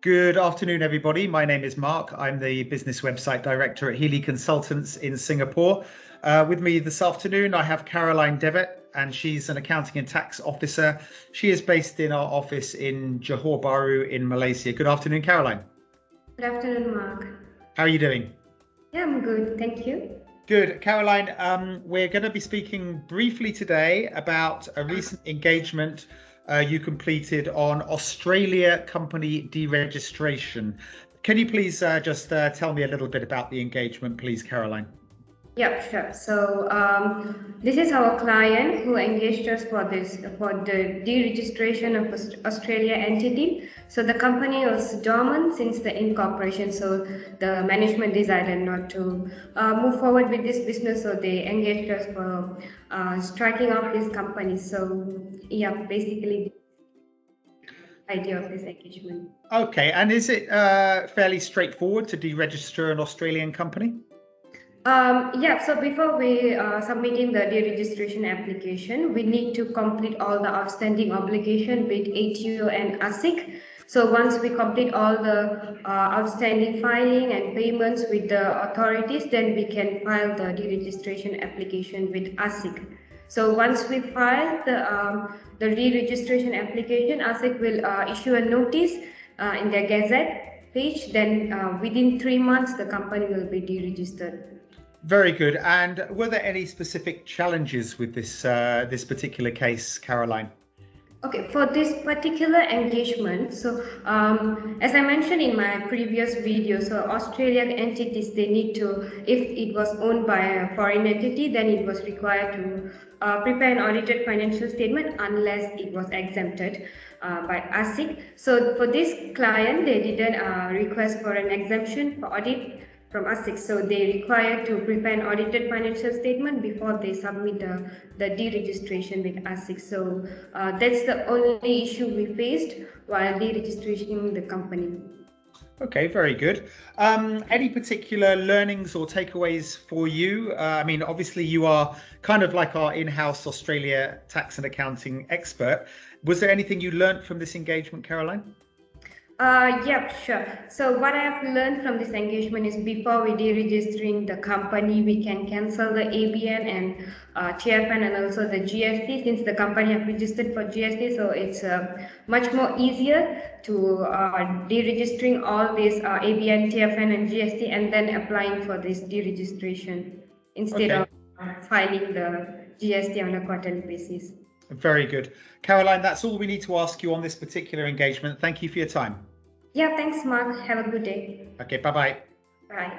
Good afternoon, everybody. My name is Mark. I'm the business website director at Healy Consultants in Singapore. With me this afternoon, I have Caroline Devitt, and she's an accounting and tax officer. She is based in our office in Johor Bahru in Malaysia. Good afternoon, Caroline. Good afternoon, Mark. How are you doing? Yeah, I'm good. Thank you. Good. Caroline, we're going to be speaking briefly today about a recent engagement you completed on Australia company deregistration. Can you please just tell me a little bit about the engagement, please, Caroline? Yeah, sure. So this is our client who engaged us for the deregistration of Australia entity. So the company was dormant since the incorporation. So the management decided not to move forward with this business. So they engaged us for striking off this company. So yeah, basically the idea of this engagement. Okay, and is it fairly straightforward to deregister an Australian company? Yeah, so before we submitting the deregistration application, we need to complete all the outstanding obligation with ATO and ASIC. So once we complete all the outstanding filing and payments with the authorities, then we can file the deregistration application with ASIC. So once we file the deregistration application, ASIC will issue a notice in their Gazette page. Then within 3 months, the company will be deregistered. Very good. And were there any specific challenges with this particular case, Caroline? Okay, for this particular engagement, so as I mentioned in my previous video, so Australian entities, they need to, if it was owned by a foreign entity, then it was required to prepare an audited financial statement unless it was exempted by ASIC. So for this client, they didn't request for an exemption for audit from ASIC, so they require to prepare an audited financial statement before they submit the deregistration with ASIC. So that's the only issue we faced while deregistering the company. Okay, very good. Any particular learnings or takeaways for you? I mean, obviously you are kind of like our in-house Australia tax and accounting expert. Was there anything you learned from this engagement, Caroline? Yeah, sure. So what I have learned from this engagement is before we deregistering the company, we can cancel the ABN and TFN and also the GST, since the company have registered for GST. So it's much more easier to deregistering all these ABN, TFN and GST and then applying for this deregistration instead of filing the GST on a quarterly basis. Very good. Caroline, that's all we need to ask you on this particular engagement. Thank you for your time. Yeah, thanks, Mark. Have a good day. Okay, bye-bye. Bye.